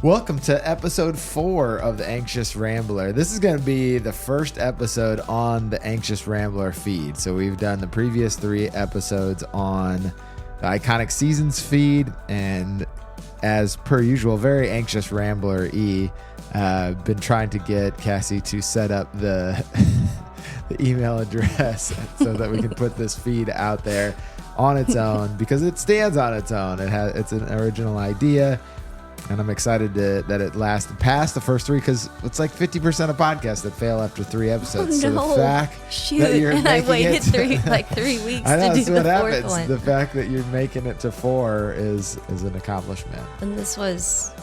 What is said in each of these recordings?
Welcome to episode 4 of The Anxious Rambler. This is going to be the first episode on the Anxious Rambler feed. So we've done the previous 3 episodes on the Iconic Seasons feed, and as per usual, very Anxious Rambler-y. Been trying to get Cassie to set up the, the email address so that we can put this feed out there on its own, because it stands on its own. It's an original idea. And I'm excited that it lasted past the first 3, because it's like 50% of podcasts that fail after 3 episodes. Oh, no. So the fact that you're and making I waited it 3 weeks I know, to do that's the what fourth happens. one. The fact that you're making it to 4 is an accomplishment. And this was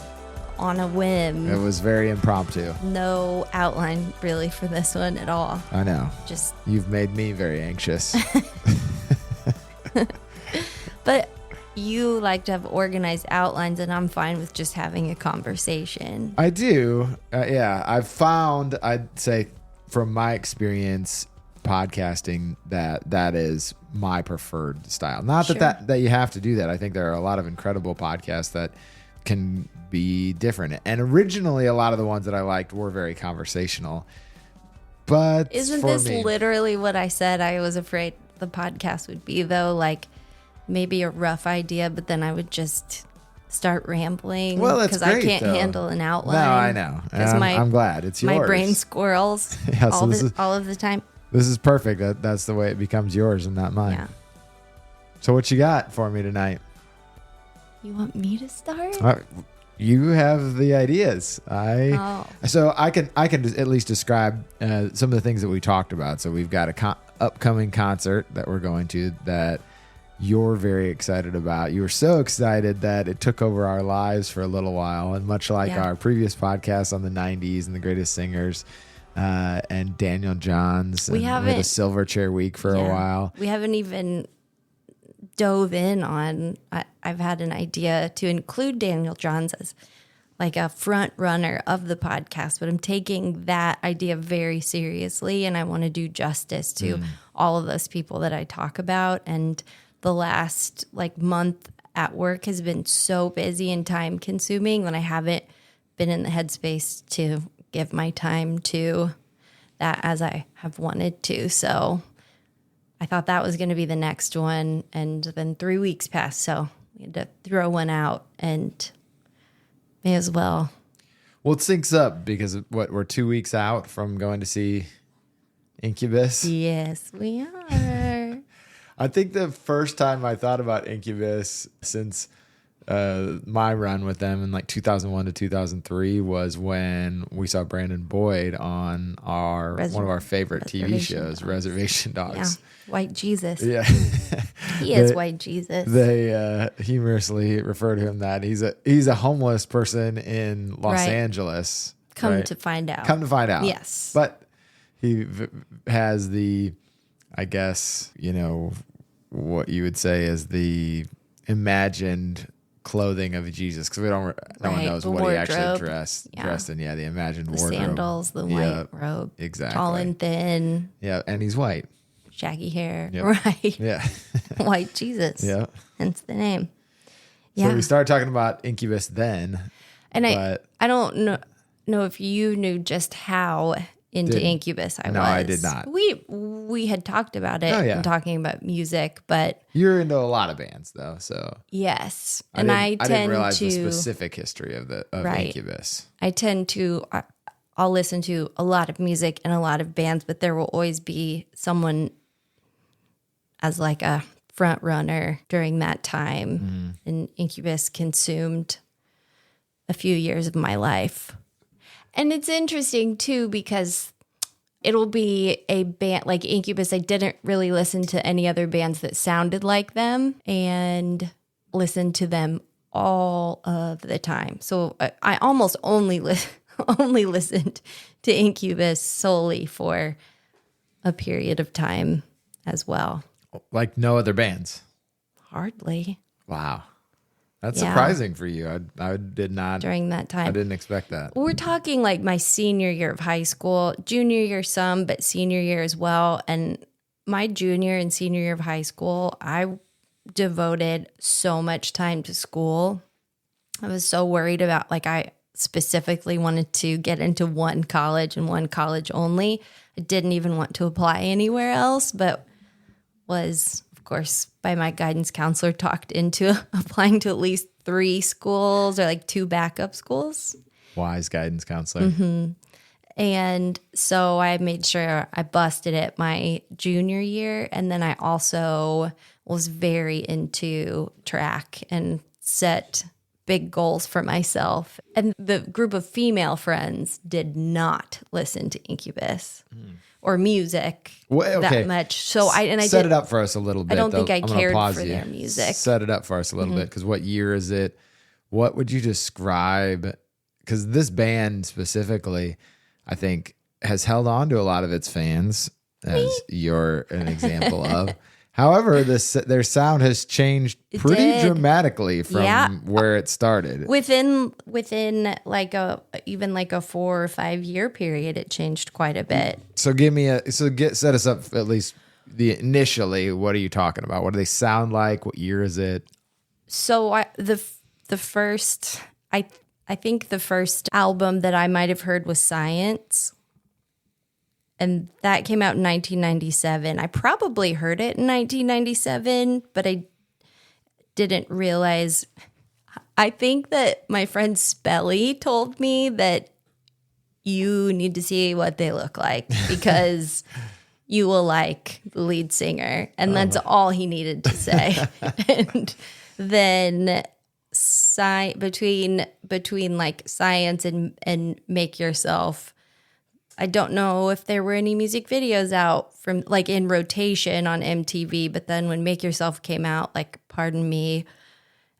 on a whim. It was very impromptu. No outline really for this one at all. I know. Just You've made me very anxious. But you like to have organized outlines, and I'm fine with just having a conversation. I do. Yeah. I've found, I'd say from my experience podcasting, that is my preferred style. Not Sure. that you have to do that. I think there are a lot of incredible podcasts that can be different. And originally, a lot of the ones that I liked were very conversational. But Isn't for this me, literally what I said I was afraid the podcast would be, though? Like maybe a rough idea, but then I would just start rambling. Well, that's because I great, can't though. handle an outline. No, I know. And Because I'm glad it's yours. My brain squirrels Yeah, so all of the time. This is perfect. That's the way it becomes yours and not mine. Yeah. So what you got for me tonight? You want me to start? You have the ideas. So I can at least describe some of the things that we talked about. So we've got a upcoming concert that we're going to that you're very excited about. You were so excited that it took over our lives for a little while, and much like our previous podcast on the 90s and the greatest singers and Daniel Johns, we had a Silverchair week for a while. We haven't even dove in on. I've had an idea to include Daniel Johns as like a front runner of the podcast, but I'm taking that idea very seriously, and I want to do justice to all of those people that I talk about. And the last month at work has been so busy and time consuming that I haven't been in the headspace to give my time to that as I have wanted to. So I thought that was going to be the next one, and then 3 weeks passed, so we had to throw one out, and may as well. Well, it syncs up because we're 2 weeks out from going to see Incubus. Yes, we are. I think the first time I thought about Incubus since my run with them in 2001 to 2003 was when we saw Brandon Boyd on one of our favorite TV shows, Reservation Dogs. Yeah, White Jesus. Yeah, He is White Jesus. They humorously refer to him that he's a homeless person in Los Angeles. Come to find out. Yes, but he has the, I guess, what you would say is the imagined clothing of Jesus, because no one knows what he actually dressed in. Yeah, the imagined wardrobe. Sandals, the white robe. Exactly. Tall and thin. Yeah, and he's white. Shaggy hair. Yep. Right. Yeah. White Jesus. Yeah. Hence the name. Yeah. So we started talking about Incubus then. And I don't know if you knew just how into Incubus I was. No, I did not. We had talked about it and talking about music, but you're into a lot of bands though, so yes. I didn't realize the specific history of Incubus. I tend to I'll listen to a lot of music and a lot of bands, but there will always be someone as like a front runner during that time. And Incubus consumed a few years of my life. And it's interesting too, because it'll be a band like Incubus. I didn't really listen to any other bands that sounded like them and listened to them all of the time. So I almost only listened to Incubus solely for a period of time as well. Like no other bands? Hardly. Wow. That's surprising for you. I did not. During that time. I didn't expect that. We're talking like my senior year of high school, junior year some, but senior year as well. And my junior and senior year of high school, I devoted so much time to school. I was so worried about specifically wanted to get into one college and one college only. I didn't even want to apply anywhere else, but was, of course, by my guidance counselor, talked into applying to at least 3 schools or like 2 backup schools. Wise guidance counselor. And so I made sure I busted it my junior year. And then I also was very into track and set big goals for myself. And the group of female friends did not listen to Incubus or music that much. So I set it up for us a little bit. I don't think I I'm gonna cared pause for you. their music. Set it up for us a little bit, because what year is it? What would you describe? Because this band specifically, I think, has held on to a lot of its fans, as you're an example of. However, their sound has changed pretty dramatically from where it started. Within like even a 4 or 5 year period, it changed quite a bit. So set us up at least initially. What are you talking about? What do they sound like? What year is it? So I think the first album that I might have heard was Science. And that came out in 1997. I probably heard it in 1997, but I didn't realize. I think that my friend Spelly told me that you need to see what they look like because you will like the lead singer. And that's all he needed to say. And then between like Science and Make Yourself, I don't know if there were any music videos out from like in rotation on MTV, but then when Make Yourself came out, like Pardon Me,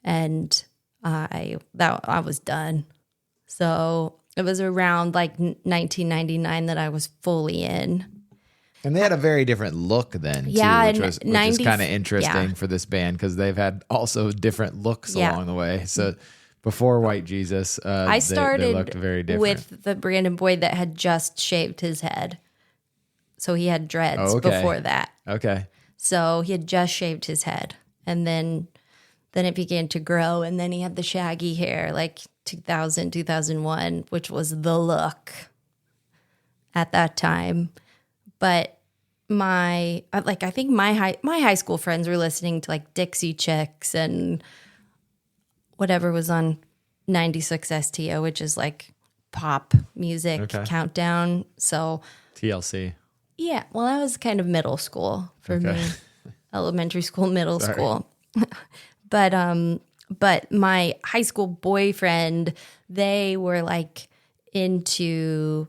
and I was done. So it was around like 1999 that I was fully in. And they had a very different look then, too, which is kind of interesting for this band, because they've had also different looks along the way. So before White Jesus, I started they looked very different. with the Brandon Boyd that had just shaved his head. So he had dreads before that. Okay. So he had just shaved his head. And then it began to grow. And then he had the shaggy hair, like 2000, 2001, which was the look at that time. But I think my high school friends were listening to like Dixie Chicks and whatever was on 96 STO, which is like pop music countdown. So TLC. Yeah, well, that was kind of middle school for me, elementary school, middle school. But my high school boyfriend, they were like into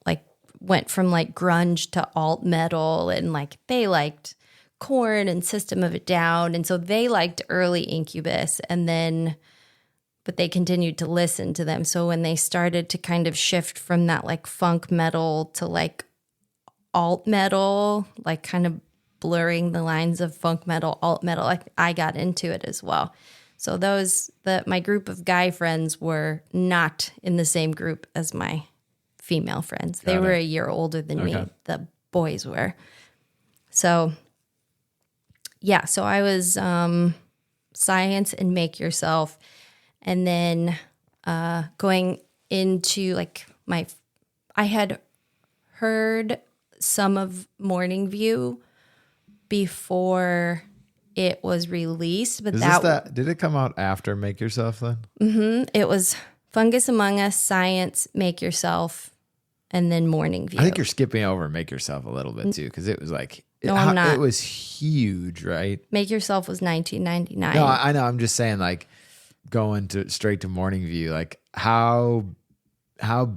like went from like grunge to alt metal, and like they liked Korn and System of a Down, and so they liked early Incubus, but they continued to listen to them. So when they started to kind of shift from that like funk metal to like alt metal, like kind of blurring the lines of funk metal, alt metal, like I got into it as well. So my group of guy friends were not in the same group as my female friends. They were a year older than me. The boys were. So yeah, so I was Science and Make Yourself, and then going into like I had heard some of Morning View before it was released, but did it come out after Make Yourself then? Mm-hmm. It was Fungus Among Us, Science, Make Yourself, and then Morning View. I think you're skipping over Make Yourself a little bit too, because it was like I'm not. It was huge, right? Make Yourself was 1999. No, I know. I'm just saying, like going straight to Morning View, like how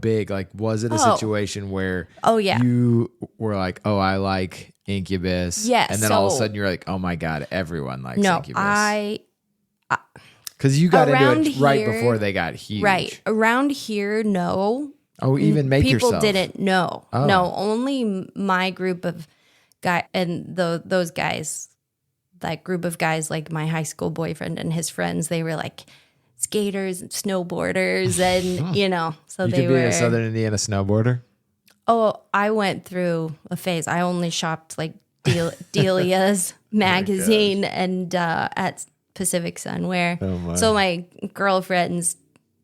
big? Like, was it a situation where you were like, oh, I like Incubus, yes, and then all of a sudden you're like, oh my god, everyone likes Incubus. Because you got into it right before they got huge, right? Around here, no. Oh, even Make People Yourself. didn't know. Oh. No, only my group of guys and those guys, that group of guys, like my high school boyfriend and his friends, they were like skaters and snowboarders, and so you they could be a Southern Indiana snowboarder. Oh, I went through a phase. I only shopped like Delia's magazine and at Pacific Sunwear. Oh my. So my girlfriends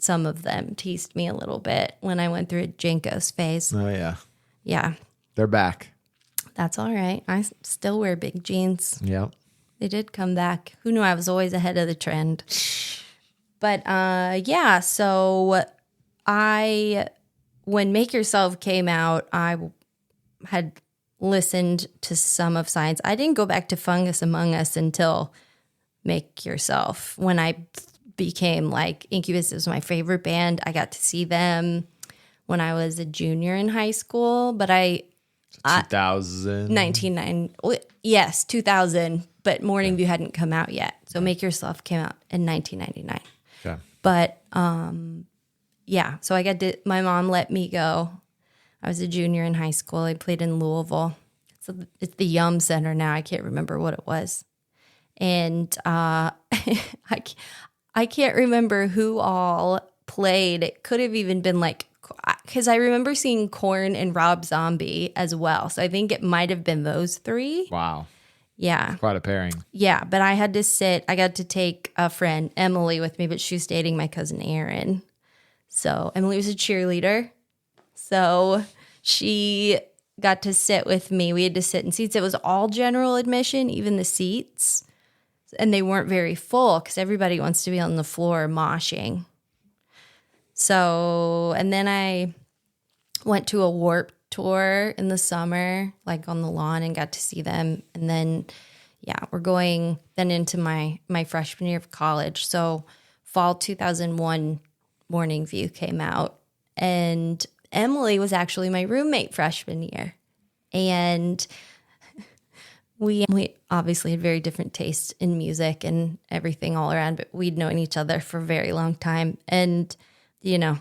some of them teased me a little bit when I went through a Jenkos phase. Oh, yeah. Yeah. They're back. That's all right. I still wear big jeans. Yep. They did come back. Who knew I was always ahead of the trend? But yeah, so when Make Yourself came out, I had listened to some of Science. I didn't go back to Fungus Among Us until Make Yourself. When I became like, Incubus was my favorite band. I got to see them when I was a junior in high school, but 2000. 1990. Yes, 2000, but Morning View hadn't come out yet. So Make Yourself came out in 1999. Okay. But yeah, so my mom let me go. I was a junior in high school. I played in Louisville. It's the Yum Center now. I can't remember what it was. And I can't remember who all played. It could have even been like, because I remember seeing Korn and Rob Zombie as well. So I think it might have been those three. Wow. Yeah. Quite a pairing. Yeah, but I got to take a friend, Emily, with me, but she was dating my cousin Aaron. So Emily was a cheerleader. So she got to sit with me. We had to sit in seats. It was all general admission, even the seats. And they weren't very full because everybody wants to be on the floor moshing. So, and then I went to a Warped tour in the summer, like on the lawn, and got to see them. And then, yeah, we're going then into my freshman year of college. So fall 2001, Morning View came out. And Emily was actually my roommate freshman year. And we obviously had very different tastes in music and everything all around, but we'd known each other for a very long time. And, you know,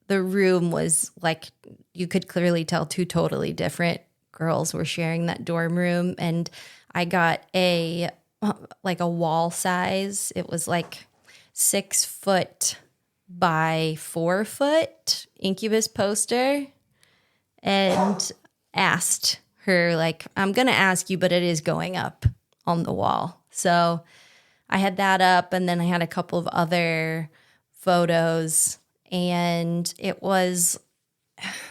the room was like, you could clearly tell two totally different girls were sharing that dorm room. And I got a wall size. It was like 6 foot by 4 foot Incubus poster, and asked her, like, I'm going to ask you, but it is going up on the wall. So I had that up, and then I had a couple of other photos, and it was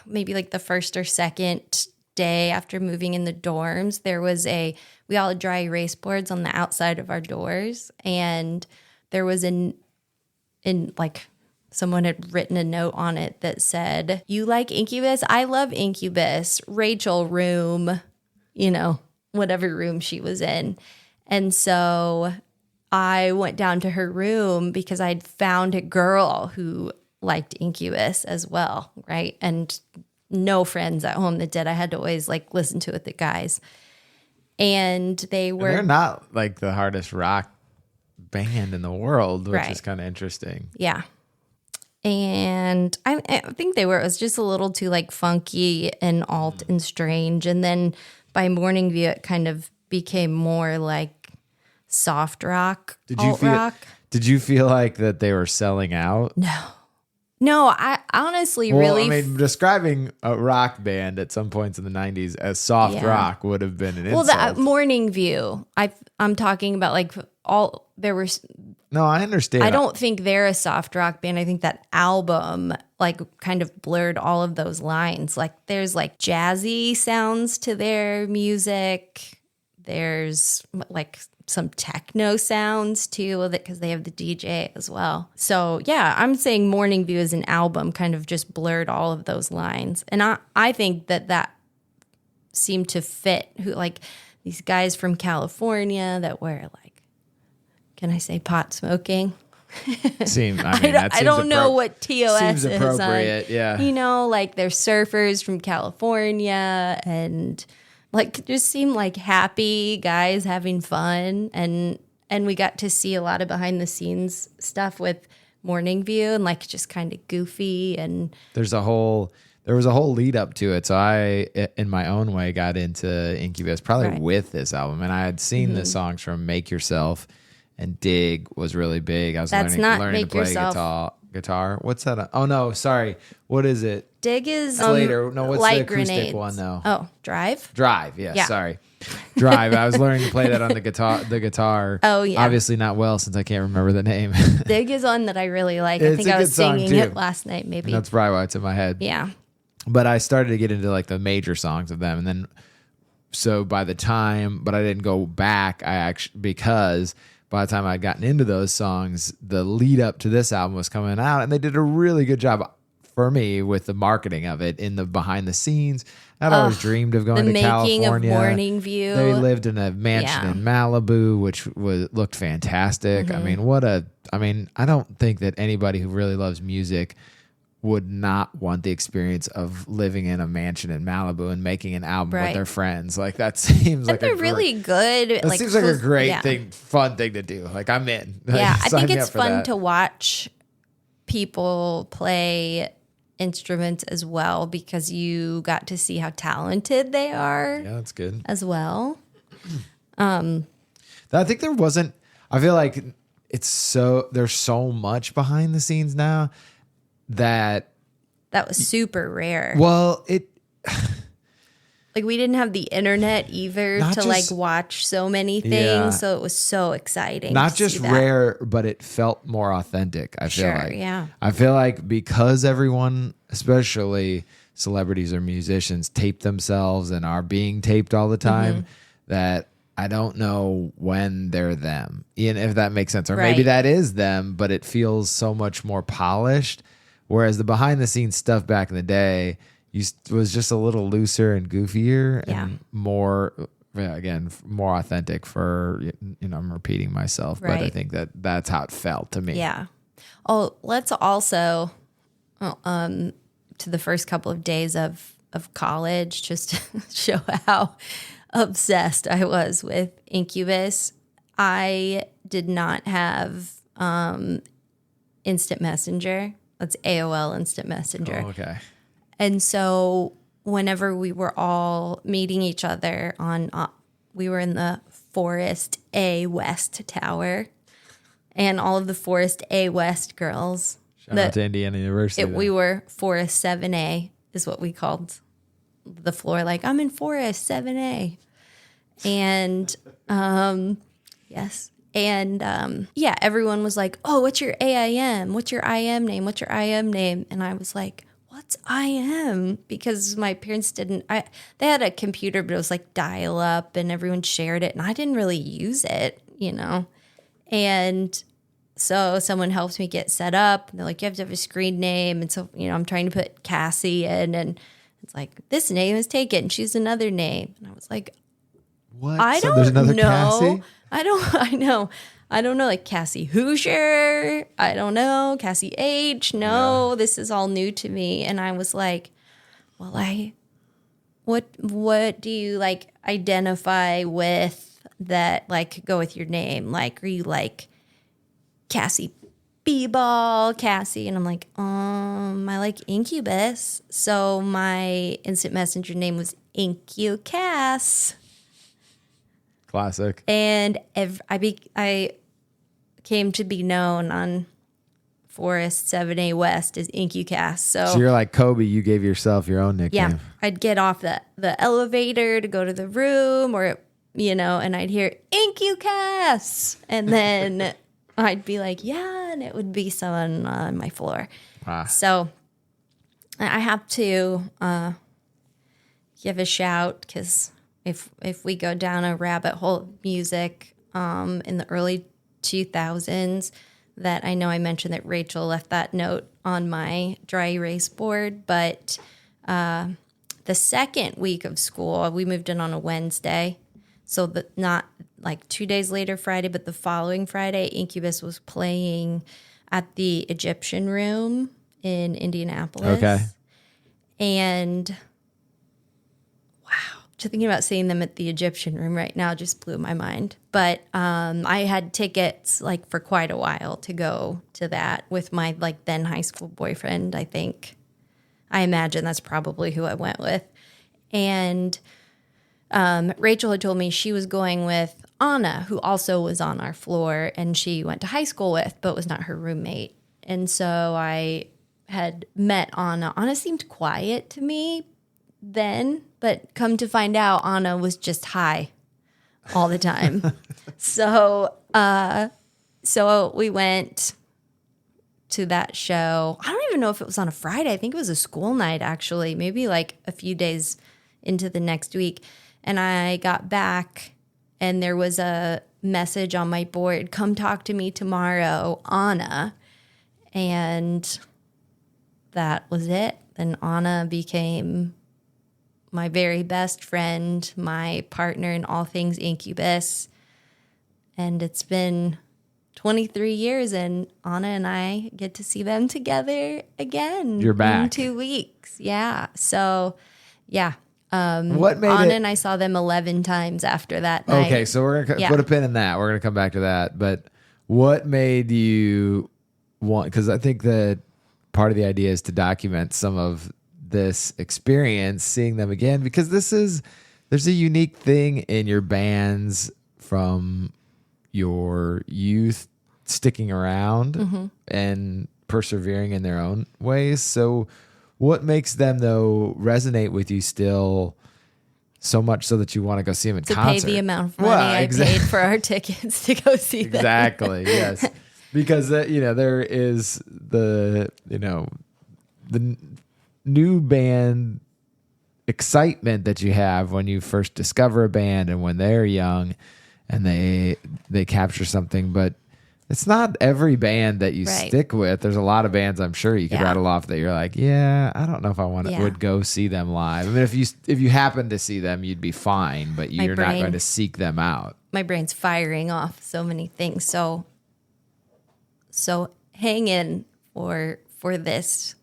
maybe like the first or second day after moving in the dorms. We all had dry erase boards on the outside of our doors, and there was someone had written a note on it that said, "You like Incubus? I love Incubus. Rachel room," whatever room she was in. And so I went down to her room because I'd found a girl who liked Incubus as well, right? And no friends at home that did. I had to always listen to it, the guys. And they're not like the hardest rock band in the world, which right. is kind of interesting. Yeah. And I think it was just a little too funky and alt and strange. And then by Morning View, it kind of became more like soft rock, rock. Did you feel like that they were selling out? No, I honestly describing a rock band at some points in the 90s as soft rock would have been an insult. Well, the Morning View, I'm talking about No, I understand. I don't think they're a soft rock band. I think that album kind of blurred all of those lines. There's jazzy sounds to their music. There's some techno sounds too, because they have the DJ as well. So yeah, I'm saying Morning View as an album kind of just blurred all of those lines. And I think that seemed to fit these guys from California that wear can I say pot smoking? I don't know what TOS seems is. Appropriate, yeah. They're surfers from California, and just seem like happy guys having fun, and we got to see a lot of behind the scenes stuff with Morning View, and just kind of goofy, and there was a whole lead up to it. So I, in my own way, got into Incubus probably with this album, and I had seen the songs from Make Yourself. And Dig was really big. I was learning to play guitar. guitar. What's that? Oh no, sorry. What is it? Dig is Slater. No, what's the light acoustic grenades. one though? Oh, Drive. Drive. Yes, Yeah. sorry. Drive. I was learning to play that on the guitar. Oh, yeah. Obviously not well since I can't remember the name. Dig is one that I really like. I It's think a I was good song, singing too. it last night, maybe. That's probably why it's in my head. Yeah. But I started to get into like the major songs of them, and then so by the time, but I didn't go back. Because by the time I'd gotten into those songs, the lead up to this album was coming out, and they did a really good job for me with the marketing of it in the behind the scenes. I'd always dreamed of going The to making California. of Morning View. They lived in a mansion Yeah. in Malibu, which looked fantastic. Mm-hmm. I mean, I don't think that anybody who really loves music would not want the experience of living in a mansion in Malibu and making an album with Right. their friends. Like that seems like they're really good. That seems like a great yeah. thing, fun thing to do. Like I'm in. Like, Yeah, I sign think me it's up for fun that. to watch people play instruments as well because you got to see how talented they are Yeah, that's good. as well. I think there wasn't. I feel like there's so much behind the scenes now that That was super rare. well it. Like we didn't have the internet either Not to just- like watch so many things, Yeah. so it was so exciting. Not to just see that. rare, but it felt more authentic. I feel Sure, like, yeah. I feel like because everyone, especially celebrities or musicians, tape themselves and are being taped all the time, Mm-hmm. that I don't know when they're them, if that makes sense, or Right. maybe that is them, but it feels so much more polished. Whereas the behind the scenes stuff back in the day was just a little looser and goofier Yeah. and more. Yeah, again, more authentic for, I'm repeating myself, but I Right. think that's how it felt to me. Yeah. Oh, let's also to the first couple of days of college just to show how obsessed I was with Incubus. I did not have Instant Messenger. That's AOL Instant Messenger. Oh, okay. And so whenever we were all meeting each other we were in the Forest A West Tower, and all of the Forest A West girls. Shout out to Indiana University. We were Forest 7A is what we called the floor. Like, I'm in Forest 7A. And yes. And yeah, everyone was like, oh, what's your AIM? What's your IM name? What's your IM name? And I was like, what's IM? Because my parents they had a computer, but it was like dial up and everyone shared it. And I didn't really use it, And so someone helped me get set up. And they're like, you have to have a screen name. And so, I'm trying to put Cassie in. And it's like, this name is taken. Choose another name. And I was like, What? I So don't there's another know. Cassie? I don't know, like Cassie Hoosier. I don't know. Cassie H. No, This is all new to me. And I was like, well, what do you like identify with that like go with your name? Like, are you like Cassie B-ball, Cassie? And I'm like, I like Incubus. So my instant messenger name was Incu-Cass. Classic. And I came to be known on Forest 7A West as Incubus. So you're like Kobe. You gave yourself your own nickname. Yeah, I'd get off the elevator to go to the room, or and I'd hear Incubus, and then I'd be like, yeah, and it would be someone on my floor. Ah. So I have to give a shout because if we go down a rabbit hole of music in the early 2000s, that I know I mentioned that Rachel left that note on my dry erase board, but the second week of school, we moved in on a Wednesday, so not like 2 days later Friday, but the following Friday, Incubus was playing at the Egyptian Room in Indianapolis. Okay. And just thinking about seeing them at the Egyptian Room right now just blew my mind. But I had tickets like for quite a while to go to that with my like then high school boyfriend, I think. I imagine that's probably who I went with. And Rachel had told me she was going with Anna, who also was on our floor and she went to high school with, but was not her roommate. And so I had met Anna. Anna seemed quiet to me then, but come to find out, Anna was just high all the time. So we went to that show. I don't even know if it was on a Friday. I think it was a school night, actually, maybe like a few days into the next week. And I got back and there was a message on my board, come talk to me tomorrow, Anna. And that was it. Then Anna became my very best friend, my partner in all things Incubus. And it's been 23 years, and Anna and I get to see them together again. You're back. In 2 weeks. Yeah. So, yeah. What made Anna it? and I saw them 11 times after that night. Okay, so we're going to put a pin in that. We're going to come back to that. But what made you want, because I think that part of the idea is to document some of this experience, seeing them again, because there's a unique thing in your bands from your youth sticking around and persevering in their own ways. So what makes them, though, resonate with you still so much so that you want to go see them in concert? To pay the amount of money I paid for our tickets to go see them. Exactly, yes. Because, there is the new band excitement that you have when you first discover a band and when they're young and they capture something, but it's not every band that you stick with. There's a lot of bands I'm sure you could rattle off that you're like, yeah, I don't know if I would go see them live. I mean, if you happen to see them, you'd be fine, but you're not going to seek them out. My brain's firing off so many things. So hang in for this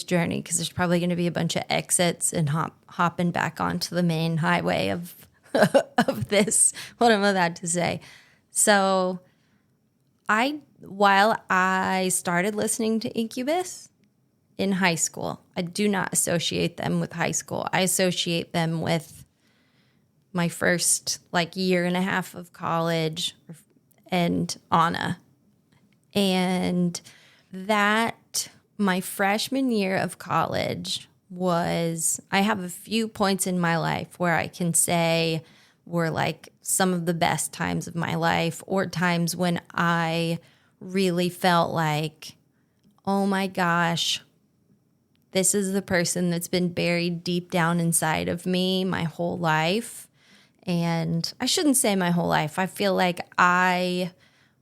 journey, because there's probably going to be a bunch of exits and hopping back onto the main highway of of this, what I'm about to say. So while I started listening to Incubus in high school, I do not associate them with high school. I associate them with my first year and a half of college and Anna. And that my freshman year of college I have a few points in my life where I can say were some of the best times of my life, or times when I really felt like, oh my gosh, this is the person that's been buried deep down inside of me my whole life. And I shouldn't say my whole life. I feel like I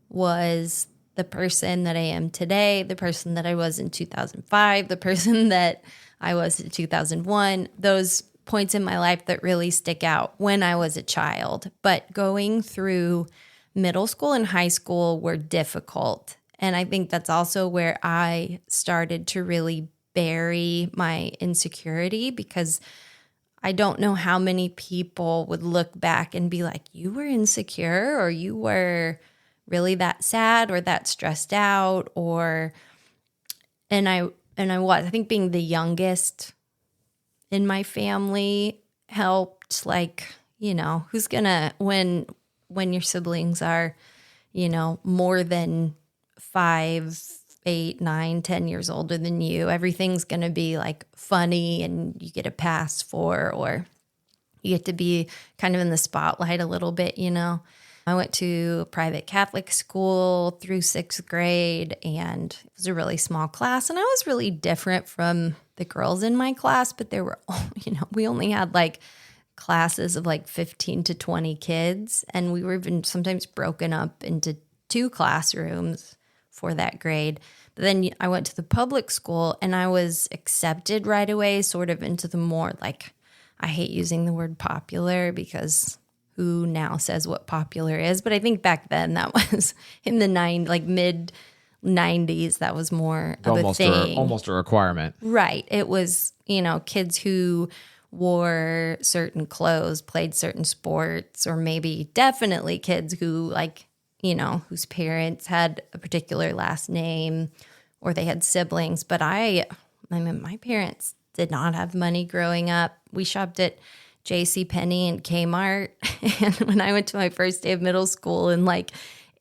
was the person that I am today, the person that I was in 2005, the person that I was in 2001, those points in my life that really stick out when I was a child. But going through middle school and high school were difficult. And I think that's also where I started to really bury my insecurity, because I don't know how many people would look back and be like, you were insecure, or you were really that sad or that stressed out, and I think being the youngest in my family helped, who's gonna, when your siblings are, more than 5, 8, 9, 10 years older than you, everything's gonna be funny and you get a pass for, or you get to be kind of in the spotlight a little bit, I went to a private Catholic school through 6th grade, and it was a really small class. And I was really different from the girls in my class, but there were, we only had classes of 15 to 20 kids. And we were even sometimes broken up into 2 classrooms for that grade. But then I went to the public school, and I was accepted right away, sort of into the more I hate using the word popular, because who now says what popular is? But I think back then that was in the mid 90s, that was more of a thing. Almost a requirement. Right. It was, kids who wore certain clothes, played certain sports, or maybe definitely kids who whose parents had a particular last name, or they had siblings. But I mean, my parents did not have money growing up. We shopped at JCPenney and Kmart. And when I went to my first day of middle school in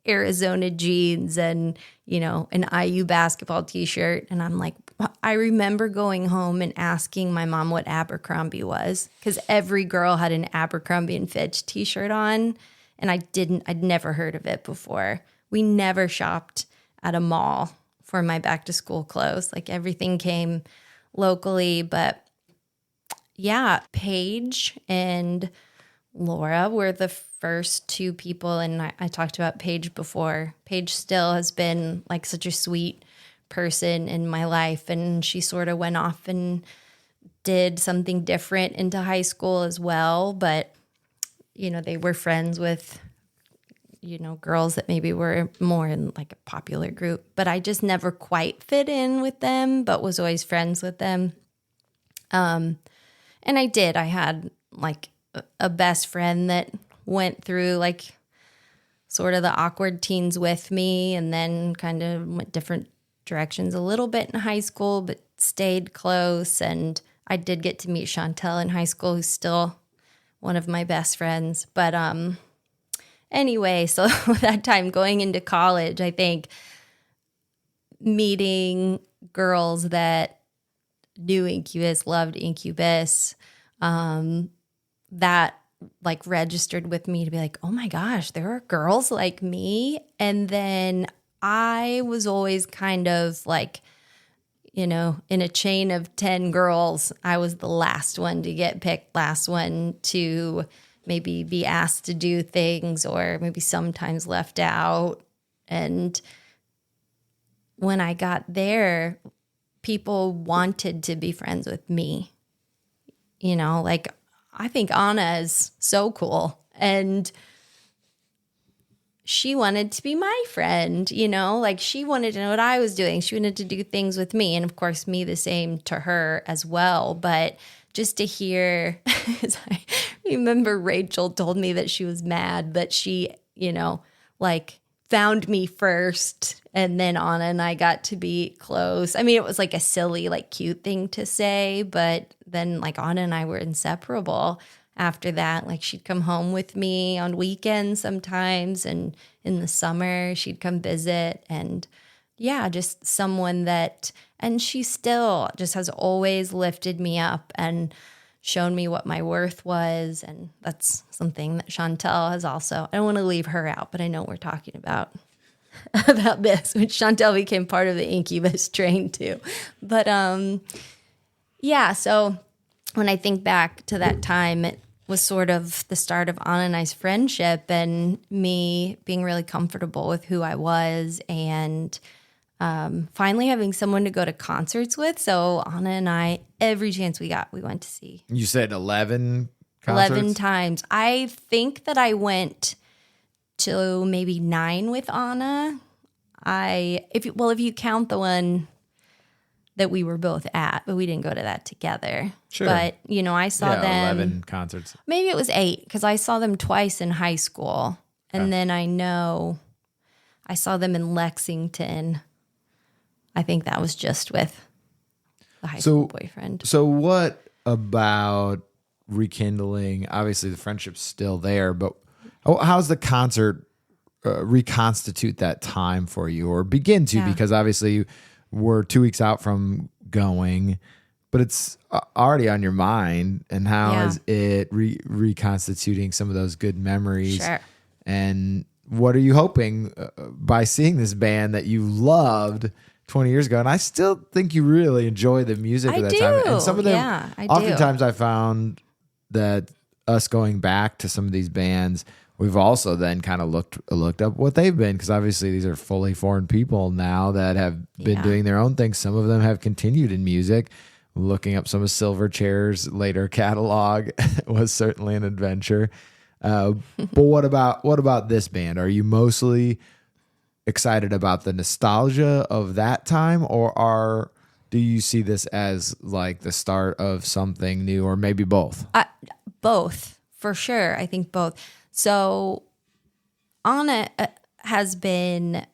Arizona jeans and, an IU basketball t-shirt. And I'm like, I remember going home and asking my mom what Abercrombie was, because every girl had an Abercrombie and Fitch t-shirt on. And I'd never heard of it before. We never shopped at a mall for my back to school clothes. Like everything came locally. But yeah, Paige and Laura were the first two people, and I talked about Paige before. Paige still has been like such a sweet person in my life, and she sort of went off and did something different into high school as well. But, they were friends with, girls that maybe were more in like a popular group. But I just never quite fit in with them, but was always friends with them. And I had like a best friend that went through like sort of the awkward teens with me, and then kind of went different directions a little bit in high school, but stayed close. And I did get to meet Chantel in high school, who's still one of my best friends. But anyway, so that time going into college, I think meeting girls that knew Incubus, loved Incubus, that like registered with me to be like, oh my gosh, there are girls like me. And then I was always kind of like, in a chain of 10 girls, I was the last one to get picked, last one to maybe be asked to do things, or maybe sometimes left out. And when I got there, people wanted to be friends with me. Like, I think Anna is so cool, and she wanted to be my friend, like she wanted to know what I was doing. She wanted to do things with me, and of course me the same to her as well. But just to hear, I remember Rachel told me that she was mad that she, like found me first, and then Anna and I got to be close. I mean, it was like a silly, like cute thing to say, but then like Anna and I were inseparable after that. Like she'd come home with me on weekends sometimes, and in the summer she'd come visit. And yeah, just someone that, and she still just has always lifted me up and shown me what my worth was. And that's something that Chantel has also, I don't want to leave her out, but I know we're talking about this, which Chantel became part of the Incubus train too. But yeah, so when I think back to that time, it was sort of the start of Anna and I's friendship, and me being really comfortable with who I was, and finally having someone to go to concerts with. So Anna and I, every chance we got, we went to see. You said 11 concerts? 11 times. I think that I went to maybe 9 with Anna. If you count the one that we were both at, but we didn't go to that together. Sure. But, I saw them. 11 concerts. Maybe it was 8, because I saw them twice in high school. And then I know I saw them in Lexington. I think that was just with the high school boyfriend. So what about rekindling? Obviously, the friendship's still there, but how's the concert reconstitute that time for you, or begin to? Yeah. Because obviously we're 2 weeks out from going, but it's already on your mind. And how is it reconstituting some of those good memories? Sure. And what are you hoping by seeing this band that you loved 20 years ago? And I still think you really enjoy the music of that time. And some of them, oftentimes I found that us going back to some of these bands, we've also then kind of looked up what they've been, because obviously these are fully formed people now that have been doing their own thing. Some of them have continued in music. Looking up some of Silverchair's later catalog was certainly an adventure. But what about this band? Are you mostly excited about the nostalgia of that time, or do you see this as like the start of something new, or maybe both? Both, for sure. I think both. So Anna has been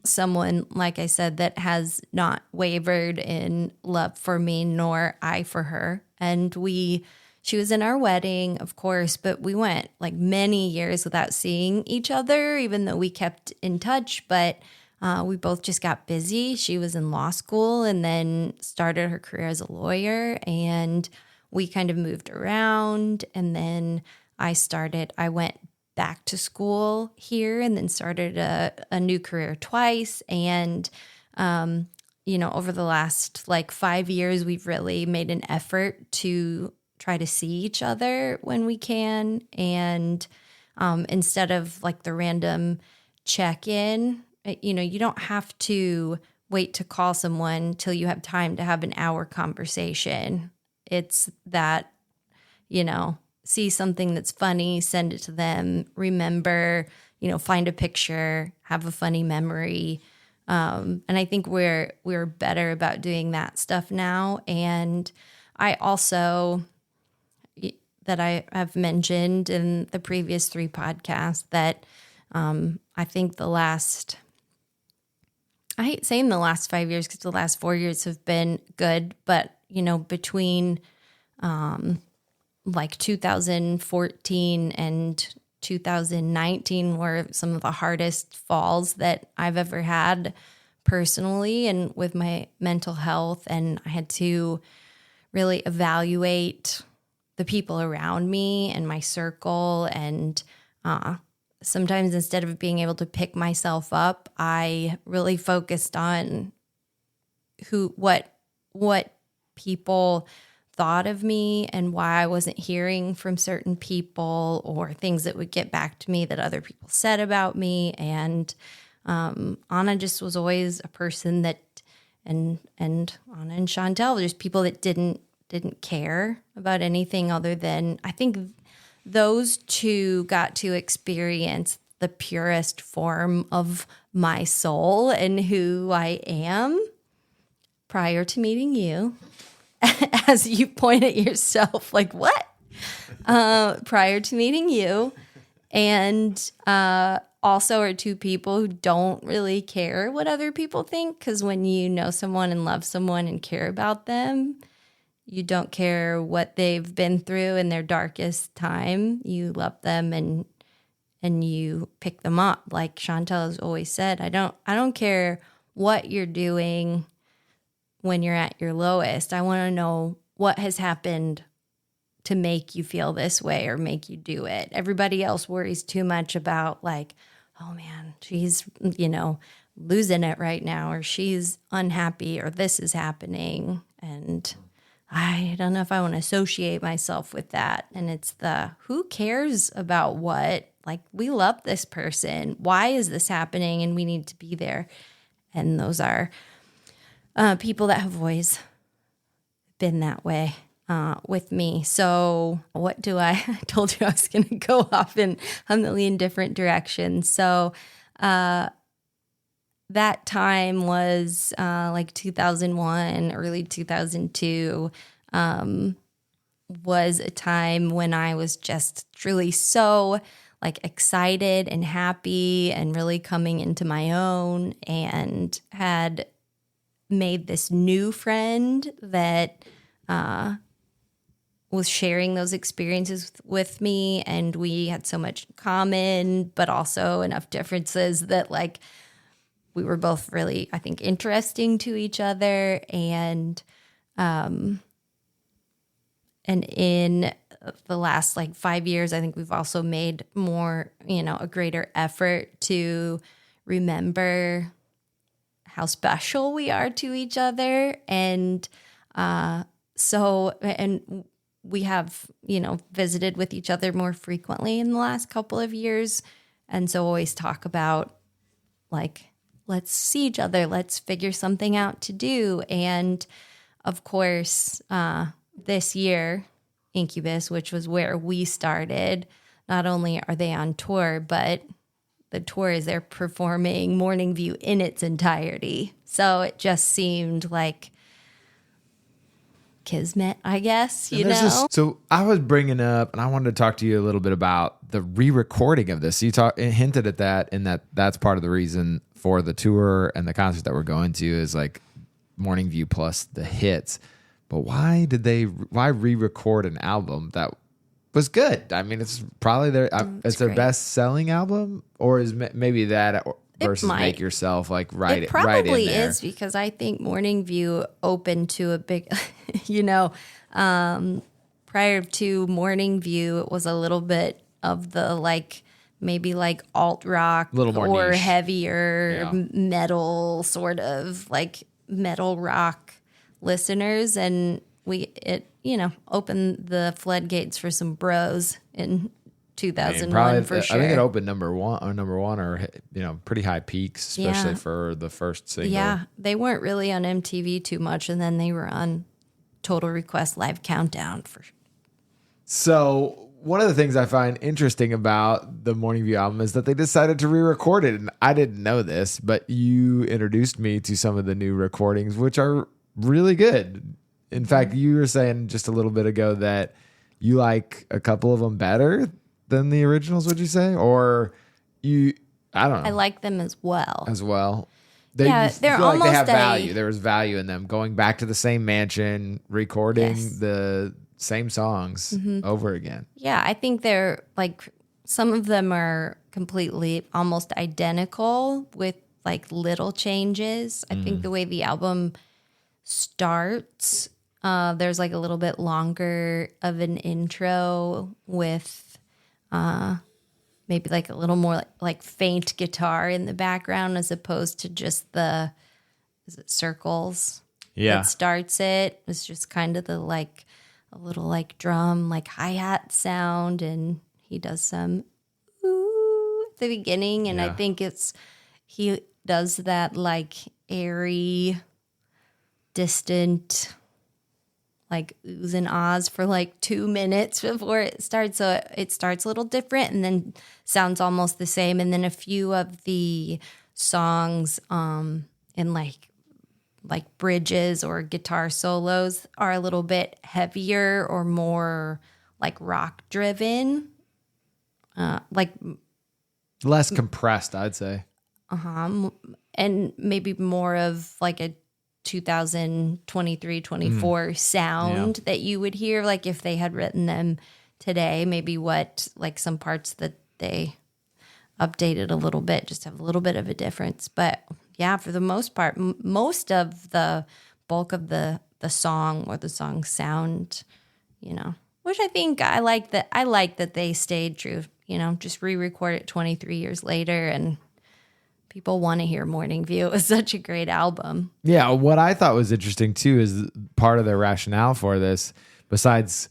someone, like I said, that has not wavered in love for me, nor I for her. And we she was in our wedding, of course, but we went like many years without seeing each other, even though we kept in touch. But we both just got busy. She was in law school and then started her career as a lawyer, and we kind of moved around. And then I went back to school here and then started a new career twice. And, over the last like 5 years, we've really made an effort to try to see each other when we can. And instead of like the random check-in, you don't have to wait to call someone till you have time to have an hour conversation. It's that, see something that's funny, send it to them, remember, find a picture, have a funny memory. And I think we're better about doing that stuff now. And I also, that I have mentioned in the previous 3 podcasts, that I think I hate saying the last 5 years because the last 4 years have been good, but, between like 2014 and 2019 were some of the hardest falls that I've ever had personally and with my mental health. And I had to really evaluate the people around me and my circle. And sometimes instead of being able to pick myself up, I really focused on what people thought of me and why I wasn't hearing from certain people, or things that would get back to me that other people said about me. And Anna just was always a person that, and Anna and Chantel were just people that didn't care about anything other than, I think those two got to experience the purest form of my soul and who I am prior to meeting you. As you point at yourself, like, what? Prior to meeting you. And also are 2 people who don't really care what other people think, because when you know someone and love someone and care about them, you don't care what they've been through in their darkest time. You love them and you pick them up. Like Chantel has always said, I don't care what you're doing when you're at your lowest. I want to know what has happened to make you feel this way or make you do it. Everybody else worries too much about like, oh man, she's, losing it right now, or she's unhappy, or this is happening. And I don't know if I want to associate myself with that. And it's who cares about what? Like, we love this person. Why is this happening? And we need to be there. And those are people that have always been that way with me. So I told you I was going to go off in a million different directions. So that time was like 2001, early 2002, was a time when I was just truly so like excited and happy and really coming into my own, and had made this new friend that was sharing those experiences with me. And we had so much in common, but also enough differences that like we were both really, I think, interesting to each other. And in the last like 5 years, I think we've also made more, a greater effort to remember how special we are to each other. And and we have, visited with each other more frequently in the last couple of years. And so always talk about like, let's see each other, let's figure something out to do. And of course, this year, Incubus, which was where we started, not only are they on tour, but the tour is they're performing Morning View in its entirety. So it just seemed like kismet, I guess, So I was bringing up, and I wanted to talk to you a little bit about the re-recording of this. You hinted at that, and that's part of the reason for the tour and the concert that we're going to is like Morning View plus the hits. but why re-record an album that was good? I mean, it's probably it's their great. best selling album, or is maybe that versus Make Yourself, like right in there. It probably is, because I think Morning View opened to a big, prior to Morning View, it was a little bit of the like, maybe like alt rock, a little more or niche. Heavier metal, sort of like metal rock listeners, and it opened the floodgates for some bros in 2001 for sure. I think it opened number one, or pretty high peaks, especially for the first single. Yeah, they weren't really on MTV too much, and then they were on Total Request Live Countdown for sure. So one of the things I find interesting about the Morning View album is that they decided to re-record it, and I didn't know this, but you introduced me to some of the new recordings, which are really good. In fact, you were saying just a little bit ago that you like a couple of them better than the originals, would you say? Or I don't know. I like them as well. They're almost like they have value. There was value in them. Going back to the same mansion, recording the same songs over again. Yeah, I think they're like, some of them are completely almost identical with like little changes. I think the way the album starts, there's like a little bit longer of an intro with maybe like a little more like faint guitar in the background, as opposed to just is it circles? Yeah. That starts it. It's just kind of the like a little like drum, like hi-hat sound, and he does some ooh at the beginning, and I think he does that like airy, distant, like oohs and ahs for like 2 minutes before it starts. So it starts a little different and then sounds almost the same. And then a few of the songs in like bridges or guitar solos are a little bit heavier or more like rock driven. Like less compressed, I'd say. And maybe more of like a 2023, 24 sound that you would hear, like if they had written them today, maybe what like some parts that they updated a little bit, just have a little bit of a difference. But yeah, for the most part, most of the bulk of the song or the song sound, which I think I like that they stayed true, just re-record it 23 years later, and people want to hear Morning View. It was such a great album. Yeah, what I thought was interesting too is part of their rationale for this, besides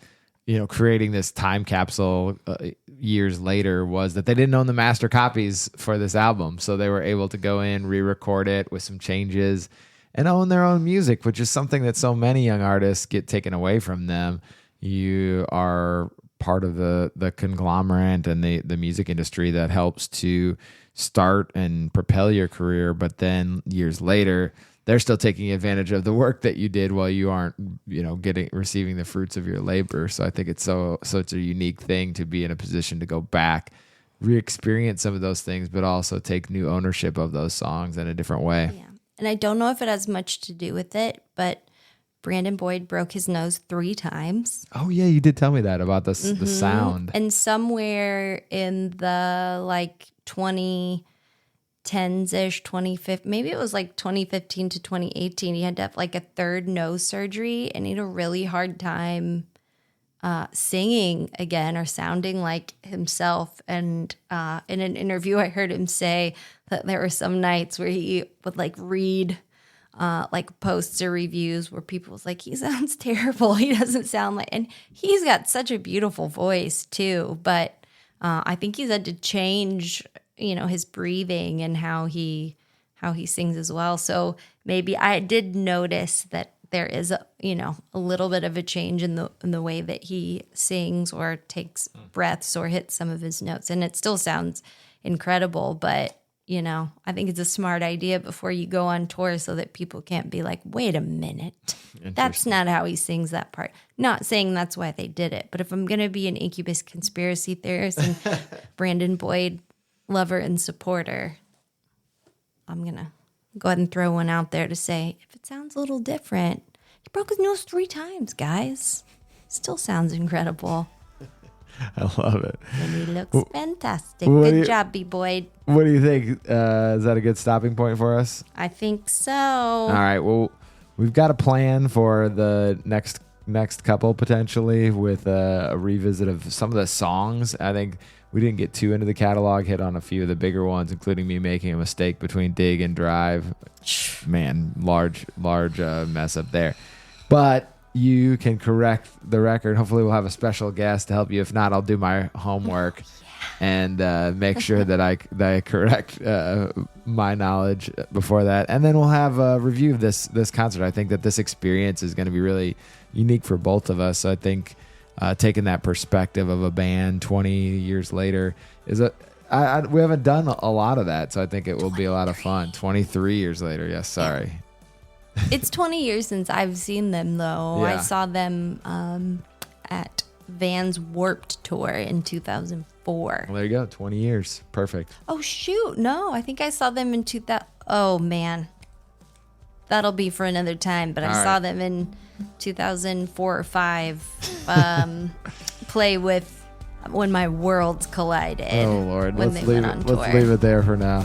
creating this time capsule years later, was that they didn't own the master copies for this album, so they were able to go in, re-record it with some changes, and own their own music, which is something that so many young artists get taken away from them. You are part of the conglomerate and the music industry that helps to start and propel your career, but then years later they're still taking advantage of the work that you did while you aren't receiving the fruits of your labor. So I think it's such a unique thing to be in a position to go back, re-experience some of those things, but also take new ownership of those songs in a different way. Yeah. And I don't know if it has much to do with it, but Brandon Boyd broke his nose 3 times. Oh yeah, you did tell me that about the sound. And somewhere in the like 2010s-ish, 2015, maybe it was like 2015 to 2018, he had to have like a 3rd nose surgery, and he had a really hard time singing again or sounding like himself. And in an interview, I heard him say that there were some nights where he would like read like posts or reviews where people was like, he sounds terrible. He doesn't sound like, and he's got such a beautiful voice too. But I think he's had to change, his breathing and how he sings as well. So maybe I did notice that there is a little bit of a change in the way that he sings or takes breaths or hits some of his notes, and it still sounds incredible. But I think it's a smart idea before you go on tour, so that people can't be like, wait a minute, that's not how he sings that part. Not saying that's why they did it, but if I'm going to be an Incubus conspiracy theorist and Brandon Boyd lover and supporter, I'm going to go ahead and throw one out there to say, if it sounds a little different, He broke his nose 3 times, guys. Still sounds incredible. I love it. And he looks fantastic. Good job, B-Boy. What do you think? Is that a good stopping point for us? I think so. All right. Well, we've got a plan for the next couple potentially with a revisit of some of the songs. I think we didn't get too into the catalog, hit on a few of the bigger ones, including me making a mistake between Dig and Drive. Man, large mess up there. But you can correct the record. Hopefully we'll have a special guest to help you. If not, I'll do my homework and make sure that I correct my knowledge before that. And then we'll have a review of this concert. I think that this experience is going to be really unique for both of us. So I think taking that perspective of a band 20 years later is we haven't done a lot of that. So I think it will be a lot of fun. 23 years later. Yes. Sorry. It's 20 years since I've seen them, though. Yeah. I saw them at Vans Warped Tour in 2004. Well, there you go. 20 years. Perfect. Oh, shoot. No, I think I saw them in 2000. Oh, man. That'll be for another time. But I saw them in 2004 or 5 play with when my worlds collided. Oh, Lord. Let's leave it there for now.